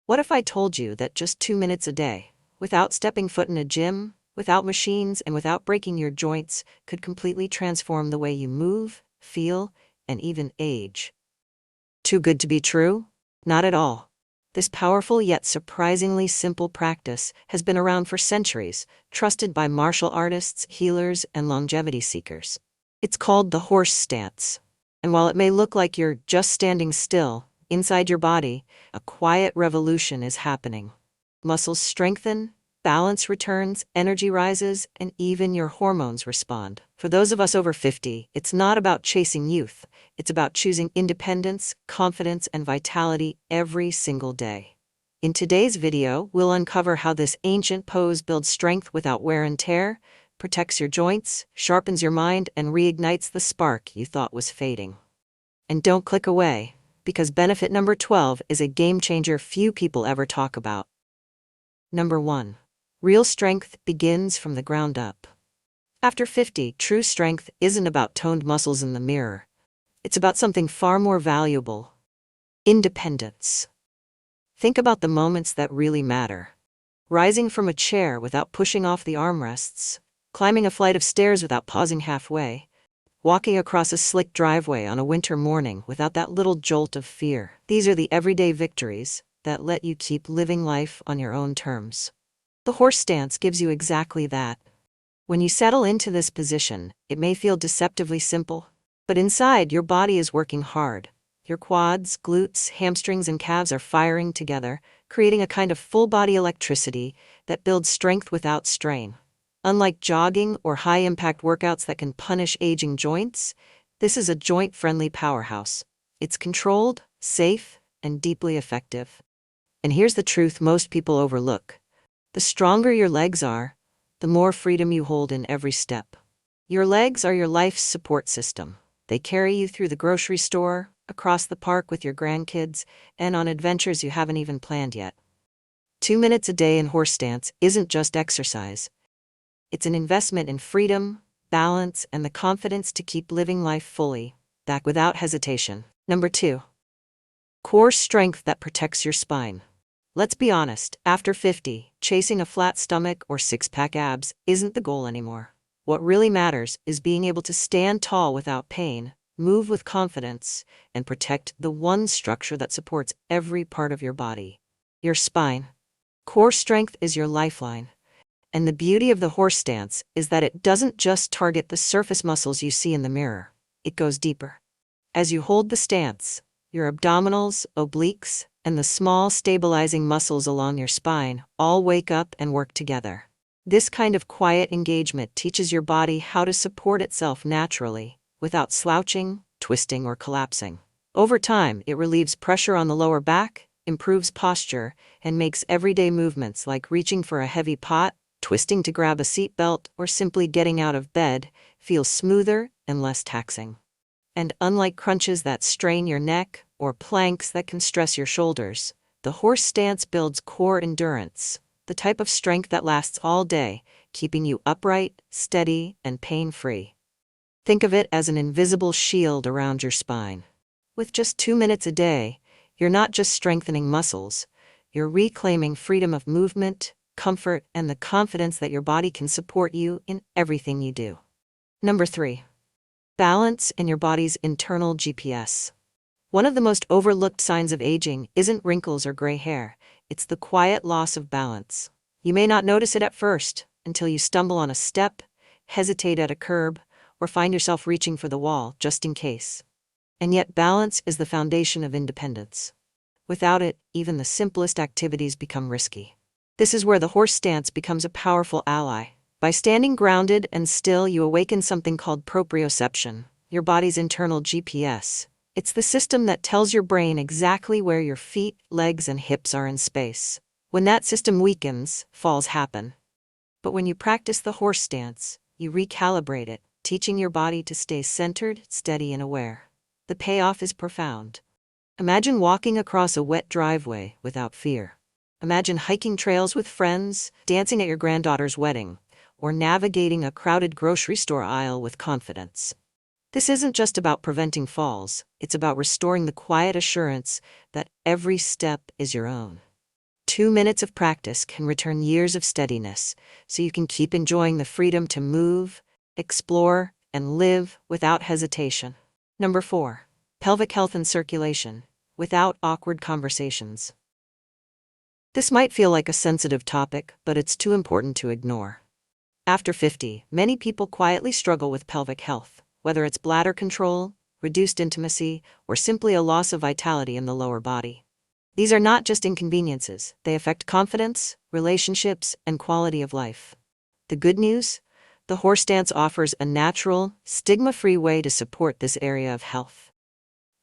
What if I told you that just 2 minutes a day, without stepping foot in a gym, without machines, and without breaking your joints, could completely transform the way you move, feel, and even age? Too good to be true? Not at all. This powerful yet surprisingly simple practice has been around for centuries, trusted by martial artists, healers, and longevity seekers. It's called the horse stance. And while it may look like you're just standing still, inside your body, a quiet revolution is happening. Muscles strengthen, balance returns, energy rises, and even your hormones respond. For those of us over 50, it's not about chasing youth. It's about choosing independence, confidence, and vitality every single day. In today's video, we'll uncover how this ancient pose builds strength without wear and tear, protects your joints, sharpens your mind, and reignites the spark you thought was fading. And don't click away, because benefit number 12 is a game changer few people ever talk about. Number 1. Real strength begins from the ground up. After 50, true strength isn't about toned muscles in the mirror. It's about something far more valuable: independence. Think about the moments that really matter. Rising from a chair without pushing off the armrests, climbing a flight of stairs without pausing halfway, walking across a slick driveway on a winter morning without that little jolt of fear. These are the everyday victories that let you keep living life on your own terms. The horse stance gives you exactly that. When you settle into this position, it may feel deceptively simple, but inside your body is working hard. Your quads, glutes, hamstrings, and calves are firing together, creating a kind of full-body electricity that builds strength without strain. Unlike jogging or high-impact workouts that can punish aging joints, this is a joint-friendly powerhouse. It's controlled, safe, and deeply effective. And here's the truth most people overlook. The stronger your legs are, the more freedom you hold in every step. Your legs are your life's support system. They carry you through the grocery store, across the park with your grandkids, and on adventures you haven't even planned yet. 2 minutes a day in horse stance isn't just exercise. It's an investment in freedom, balance, and the confidence to keep living life fully, back without hesitation. Number 2. Core strength that protects your spine. Let's be honest, after 50, chasing a flat stomach or six-pack abs isn't the goal anymore. What really matters is being able to stand tall without pain, move with confidence, and protect the one structure that supports every part of your body: your spine. Core strength is your lifeline. And the beauty of the horse stance is that it doesn't just target the surface muscles you see in the mirror. It goes deeper. As you hold the stance, your abdominals, obliques, and the small stabilizing muscles along your spine all wake up and work together. This kind of quiet engagement teaches your body how to support itself naturally, without slouching, twisting, or collapsing. Over time, it relieves pressure on the lower back, improves posture, and makes everyday movements like reaching for a heavy pot, twisting to grab a seatbelt, or simply getting out of bed feel smoother and less taxing. And unlike crunches that strain your neck or planks that can stress your shoulders, the horse stance builds core endurance, the type of strength that lasts all day, keeping you upright, steady, and pain-free. Think of it as an invisible shield around your spine. With just 2 minutes a day, you're not just strengthening muscles, you're reclaiming freedom of movement, comfort, and the confidence that your body can support you in everything you do. Number 3. Balance in your body's internal GPS. One of the most overlooked signs of aging isn't wrinkles or gray hair, it's the quiet loss of balance. You may not notice it at first, until you stumble on a step, hesitate at a curb, or find yourself reaching for the wall just in case. And yet balance is the foundation of independence. Without it, even the simplest activities become risky. This is where the horse stance becomes a powerful ally. By standing grounded and still, you awaken something called proprioception, your body's internal GPS. It's the system that tells your brain exactly where your feet, legs, and hips are in space. When that system weakens, falls happen. But when you practice the horse stance, you recalibrate it, teaching your body to stay centered, steady, and aware. The payoff is profound. Imagine walking across a wet driveway without fear. Imagine hiking trails with friends, dancing at your granddaughter's wedding, or navigating a crowded grocery store aisle with confidence. This isn't just about preventing falls, it's about restoring the quiet assurance that every step is your own. 2 minutes of practice can return years of steadiness, so you can keep enjoying the freedom to move, explore, and live without hesitation. Number 4. Pelvic health and circulation, without awkward conversations. This might feel like a sensitive topic, but it's too important to ignore. After 50, many people quietly struggle with pelvic health, whether it's bladder control, reduced intimacy, or simply a loss of vitality in the lower body. These are not just inconveniences, they affect confidence, relationships, and quality of life. The good news? The horse stance offers a natural, stigma-free way to support this area of health.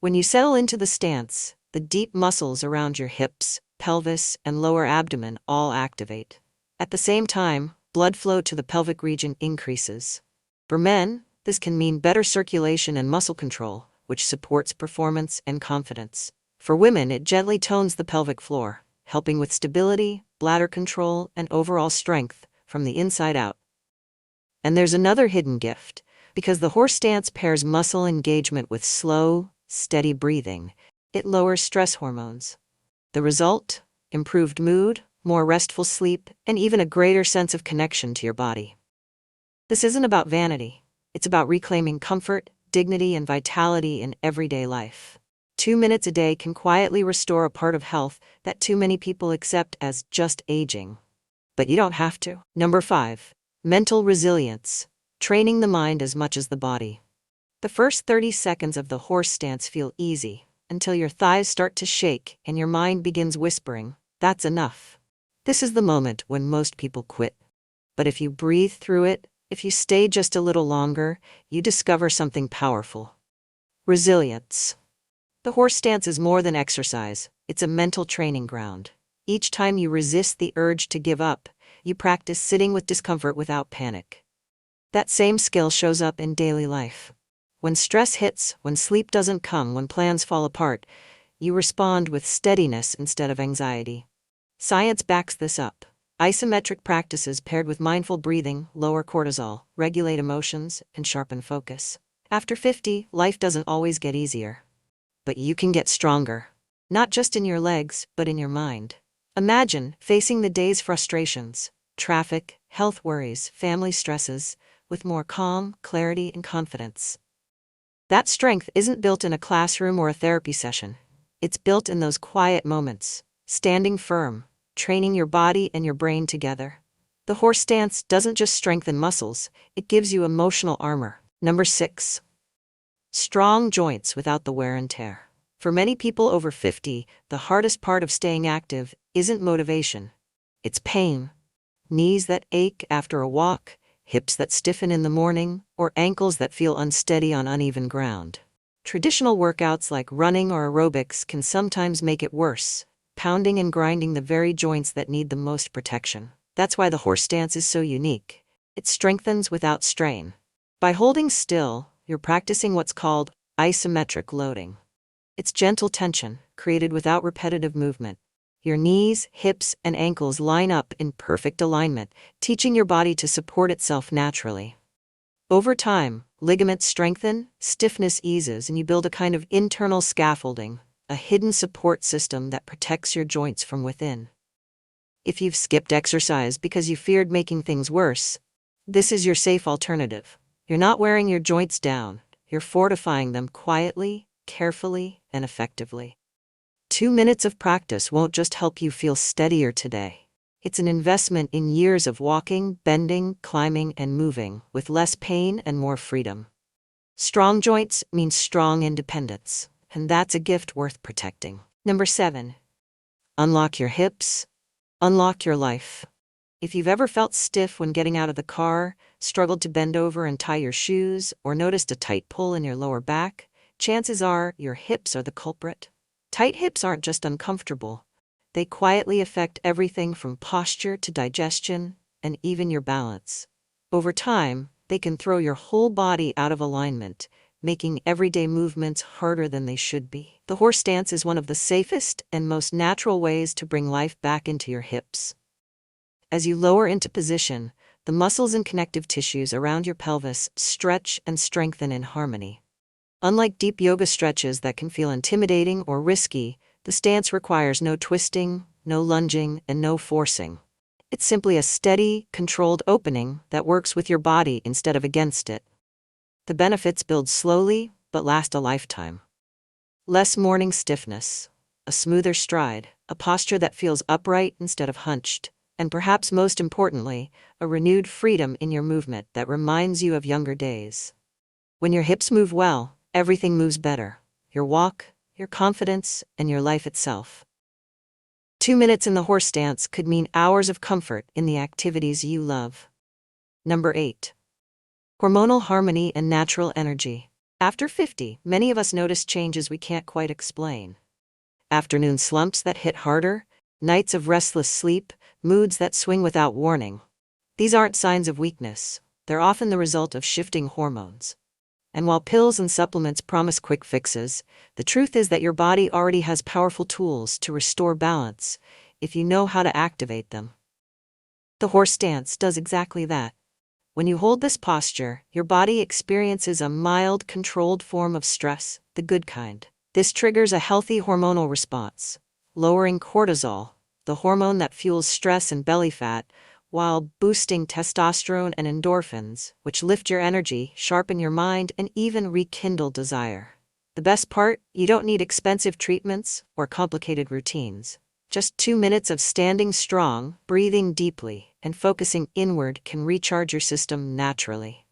When you settle into the stance, the deep muscles around your hips, pelvis, and lower abdomen all activate. At the same time, blood flow to the pelvic region increases. For men, this can mean better circulation and muscle control, which supports performance and confidence. For women, it gently tones the pelvic floor, helping with stability, bladder control, and overall strength from the inside out. And there's another hidden gift. Because the horse stance pairs muscle engagement with slow, steady breathing, it lowers stress hormones. The result? Improved mood, more restful sleep, and even a greater sense of connection to your body. This isn't about vanity. It's about reclaiming comfort, dignity, and vitality in everyday life. 2 minutes a day can quietly restore a part of health that too many people accept as just aging. But you don't have to. Number 5. Mental resilience. Training the mind as much as the body. The first 30 seconds of the horse stance feel easy, until your thighs start to shake and your mind begins whispering, "That's enough." This is the moment when most people quit. But if you breathe through it, if you stay just a little longer, you discover something powerful. Resilience. The horse stance is more than exercise, it's a mental training ground. Each time you resist the urge to give up, you practice sitting with discomfort without panic. That same skill shows up in daily life. When stress hits, when sleep doesn't come, when plans fall apart, you respond with steadiness instead of anxiety. Science backs this up. Isometric practices paired with mindful breathing lower cortisol, regulate emotions, and sharpen focus. After 50, life doesn't always get easier. But you can get stronger. Not just in your legs, but in your mind. Imagine facing the day's frustrations, traffic, health worries, family stresses, with more calm, clarity, and confidence. That strength isn't built in a classroom or a therapy session. It's built in those quiet moments, standing firm, training your body and your brain together. The horse stance doesn't just strengthen muscles, it gives you emotional armor. Number 6. Strong joints without the wear and tear. For many people over 50, the hardest part of staying active isn't motivation. It's pain. Knees that ache after a walk, hips that stiffen in the morning, or ankles that feel unsteady on uneven ground. Traditional workouts like running or aerobics can sometimes make it worse, pounding and grinding the very joints that need the most protection. That's why the horse stance is so unique. It strengthens without strain. By holding still, you're practicing what's called isometric loading. It's gentle tension, created without repetitive movement. Your knees, hips, and ankles line up in perfect alignment, teaching your body to support itself naturally. Over time, ligaments strengthen, stiffness eases, and you build a kind of internal scaffolding, a hidden support system that protects your joints from within. If you've skipped exercise because you feared making things worse, this is your safe alternative. You're not wearing your joints down, you're fortifying them quietly, carefully, and effectively. 2 minutes of practice won't just help you feel steadier today. It's an investment in years of walking, bending, climbing, and moving, with less pain and more freedom. Strong joints mean strong independence, and that's a gift worth protecting. Number 7. Unlock your hips. Unlock your life. If you've ever felt stiff when getting out of the car, struggled to bend over and tie your shoes, or noticed a tight pull in your lower back, chances are your hips are the culprit. Tight hips aren't just uncomfortable. They quietly affect everything from posture to digestion, and even your balance. Over time, they can throw your whole body out of alignment, making everyday movements harder than they should be. The horse stance is one of the safest and most natural ways to bring life back into your hips. As you lower into position, the muscles and connective tissues around your pelvis stretch and strengthen in harmony. Unlike deep yoga stretches that can feel intimidating or risky, the stance requires no twisting, no lunging, and no forcing. It's simply a steady, controlled opening that works with your body instead of against it. The benefits build slowly, but last a lifetime. Less morning stiffness, a smoother stride, a posture that feels upright instead of hunched, and perhaps most importantly, a renewed freedom in your movement that reminds you of younger days. When your hips move well, everything moves better. Your walk, your confidence, and your life itself. 2 minutes in the horse stance could mean hours of comfort in the activities you love. Number 8. Hormonal harmony and natural energy. After 50, many of us notice changes we can't quite explain. Afternoon slumps that hit harder, nights of restless sleep, moods that swing without warning. These aren't signs of weakness. They're often the result of shifting hormones. And while pills and supplements promise quick fixes, the truth is that your body already has powerful tools to restore balance if you know how to activate them. The horse stance does exactly that. When you hold this posture, your body experiences a mild, controlled form of stress, the good kind. This triggers a healthy hormonal response, lowering cortisol, the hormone that fuels stress and belly fat, while boosting testosterone and endorphins, which lift your energy, sharpen your mind, and even rekindle desire. The best part, you don't need expensive treatments or complicated routines. Just 2 minutes of standing strong, breathing deeply, and focusing inward can recharge your system naturally.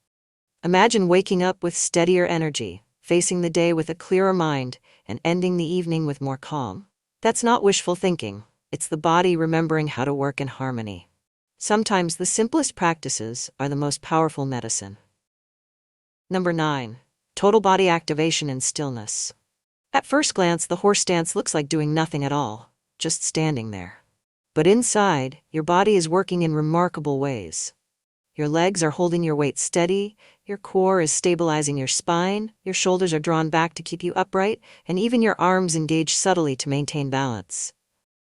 Imagine waking up with steadier energy, facing the day with a clearer mind, and ending the evening with more calm. That's not wishful thinking. It's the body remembering how to work in harmony. Sometimes the simplest practices are the most powerful medicine. Number 9. Total body activation and stillness. At first glance, the horse stance looks like doing nothing at all, just standing there. But inside, your body is working in remarkable ways. Your legs are holding your weight steady, your core is stabilizing your spine, your shoulders are drawn back to keep you upright, and even your arms engage subtly to maintain balance.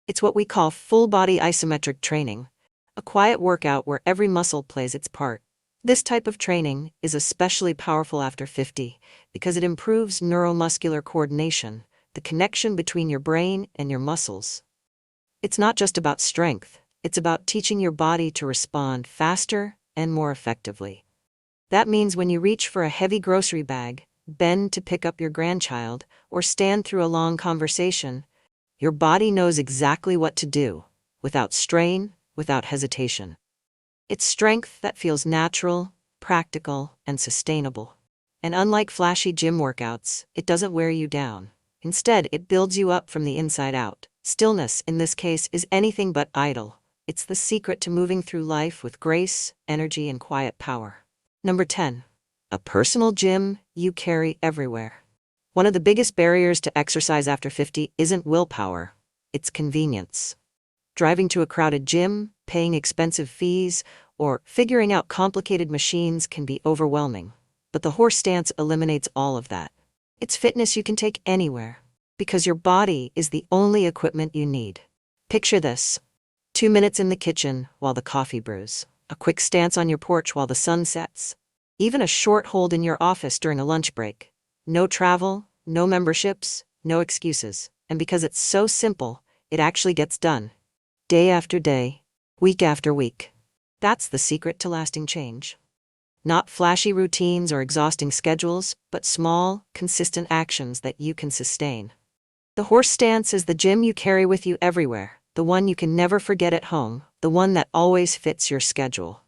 It's what we call full-body isometric training, a quiet workout where every muscle plays its part. This type of training is especially powerful after 50 because it improves neuromuscular coordination, the connection between your brain and your muscles. It's not just about strength, it's about teaching your body to respond faster and more effectively. That means when you reach for a heavy grocery bag, bend to pick up your grandchild, or stand through a long conversation, your body knows exactly what to do, without strain, without hesitation. It's strength that feels natural, practical, and sustainable. And unlike flashy gym workouts, it doesn't wear you down. Instead, it builds you up from the inside out. Stillness, in this case, is anything but idle. It's the secret to moving through life with grace, energy, and quiet power. Number 10. A personal gym you carry everywhere. One of the biggest barriers to exercise after 50 isn't willpower, it's convenience. Driving to a crowded gym, paying expensive fees, or figuring out complicated machines can be overwhelming. But the horse stance eliminates all of that. It's fitness you can take anywhere, because your body is the only equipment you need. Picture this. 2 minutes in the kitchen while the coffee brews, a quick stance on your porch while the sun sets, even a short hold in your office during a lunch break. No travel, no memberships, no excuses. And because it's so simple, it actually gets done. Day after day, week after week. That's the secret to lasting change. Not flashy routines or exhausting schedules, but small, consistent actions that you can sustain. The horse stance is the gym you carry with you everywhere, the one you can never forget at home, the one that always fits your schedule.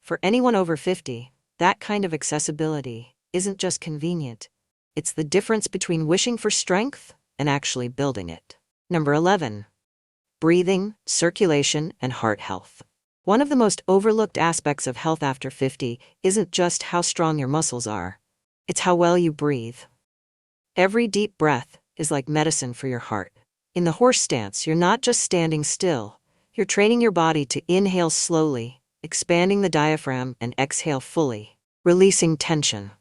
For anyone over 50, that kind of accessibility isn't just convenient. It's the difference between wishing for strength and actually building it. Number 11. Breathing, circulation, and heart health. One of the most overlooked aspects of health after 50 isn't just how strong your muscles are. It's how well you breathe. Every deep breath is like medicine for your heart. In the horse stance, you're not just standing still. You're training your body to inhale slowly, expanding the diaphragm, and exhale fully, releasing tension.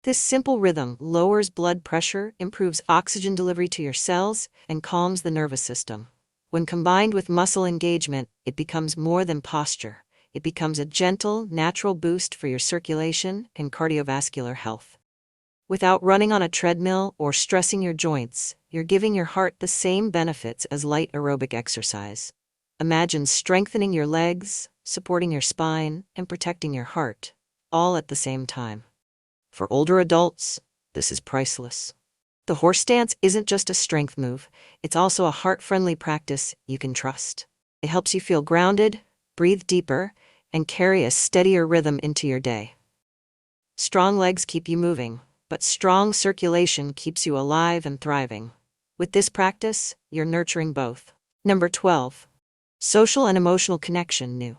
This simple rhythm lowers blood pressure, improves oxygen delivery to your cells, and calms the nervous system. When combined with muscle engagement, it becomes more than posture. It becomes a gentle, natural boost for your circulation and cardiovascular health. Without running on a treadmill or stressing your joints, you're giving your heart the same benefits as light aerobic exercise. Imagine strengthening your legs, supporting your spine, and protecting your heart, all at the same time. For older adults, this is priceless. The horse stance isn't just a strength move, it's also a heart-friendly practice you can trust. It helps you feel grounded, breathe deeper, and carry a steadier rhythm into your day. Strong legs keep you moving, but strong circulation keeps you alive and thriving. With this practice, you're nurturing both. Number 12. Social and emotional connection. New.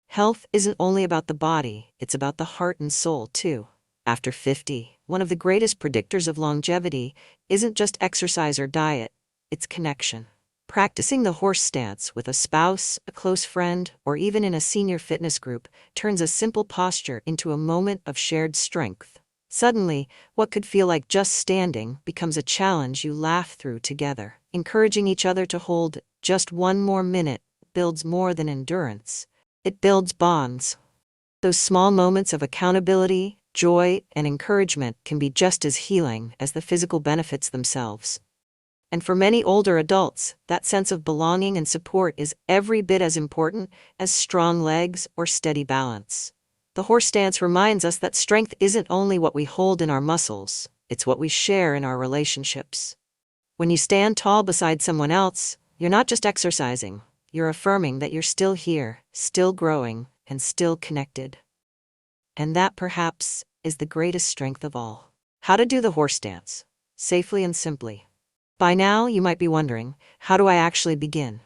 Health isn't only about the body, it's about the heart and soul too. After 50, one of the greatest predictors of longevity isn't just exercise or diet, it's connection. Practicing the horse stance with a spouse, a close friend, or even in a senior fitness group turns a simple posture into a moment of shared strength. Suddenly, what could feel like just standing becomes a challenge you laugh through together. Encouraging each other to hold just one more minute builds more than endurance. It builds bonds. Those small moments of accountability, joy, and encouragement can be just as healing as the physical benefits themselves. And for many older adults, that sense of belonging and support is every bit as important as strong legs or steady balance. The horse stance reminds us that strength isn't only what we hold in our muscles, it's what we share in our relationships. When you stand tall beside someone else, you're not just exercising, you're affirming that you're still here, still growing, and still connected. And that, perhaps, is the greatest strength of all. How to do the horse stance, safely and simply. By now, you might be wondering, how do I actually begin?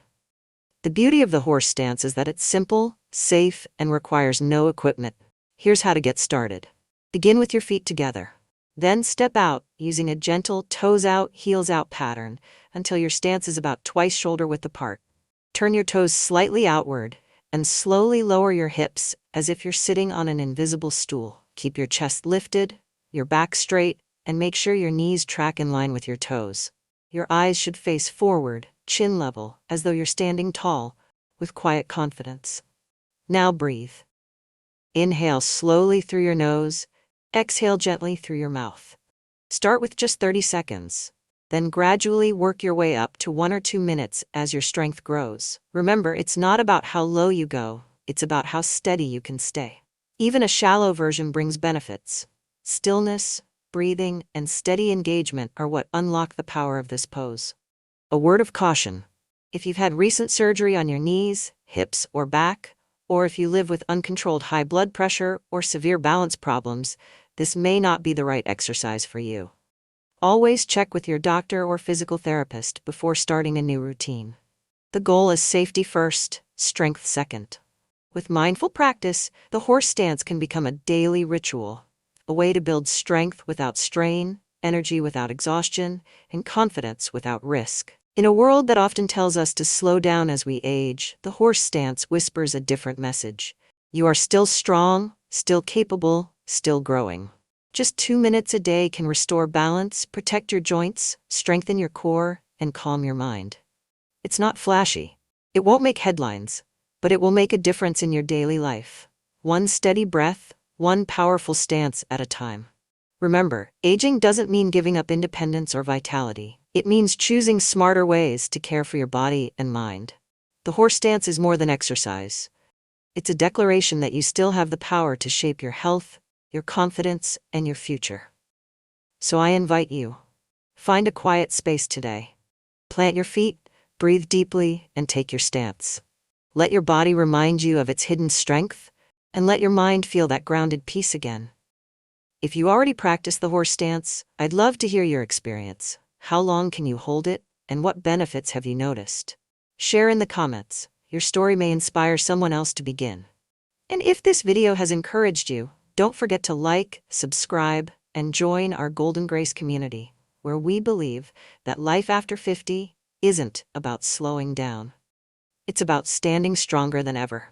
The beauty of the horse stance is that it's simple, safe, and requires no equipment. Here's how to get started. Begin with your feet together. Then step out using a gentle toes out, heels out pattern until your stance is about twice shoulder width apart. Turn your toes slightly outward and slowly lower your hips as if you're sitting on an invisible stool. Keep your chest lifted, your back straight, and make sure your knees track in line with your toes. Your eyes should face forward, chin level, as though you're standing tall, with quiet confidence. Now breathe. Inhale slowly through your nose, exhale gently through your mouth. Start with just 30 seconds. Then gradually work your way up to 1 or 2 minutes as your strength grows. Remember, it's not about how low you go, it's about how steady you can stay. Even a shallow version brings benefits. Stillness, breathing, and steady engagement are what unlock the power of this pose. A word of caution. If you've had recent surgery on your knees, hips, or back, or if you live with uncontrolled high blood pressure or severe balance problems, this may not be the right exercise for you. Always check with your doctor or physical therapist before starting a new routine. The goal is safety first, strength second. With mindful practice, the horse stance can become a daily ritual, a way to build strength without strain, energy without exhaustion, and confidence without risk. In a world that often tells us to slow down as we age, the horse stance whispers a different message. You are still strong, still capable, still growing. Just 2 minutes a day can restore balance, protect your joints, strengthen your core, and calm your mind. It's not flashy. It won't make headlines, but it will make a difference in your daily life. One steady breath, one powerful stance at a time. Remember, aging doesn't mean giving up independence or vitality. It means choosing smarter ways to care for your body and mind. The horse stance is more than exercise. It's a declaration that you still have the power to shape your health, your confidence, and your future. So I invite you. Find a quiet space today. Plant your feet, breathe deeply, and take your stance. Let your body remind you of its hidden strength, and let your mind feel that grounded peace again. If you already practice the horse stance, I'd love to hear your experience. How long can you hold it, and what benefits have you noticed? Share in the comments. Your story may inspire someone else to begin. And if this video has encouraged you, don't forget to like, subscribe, and join our Golden Grace community, where we believe that life after 50 isn't about slowing down. It's about standing stronger than ever.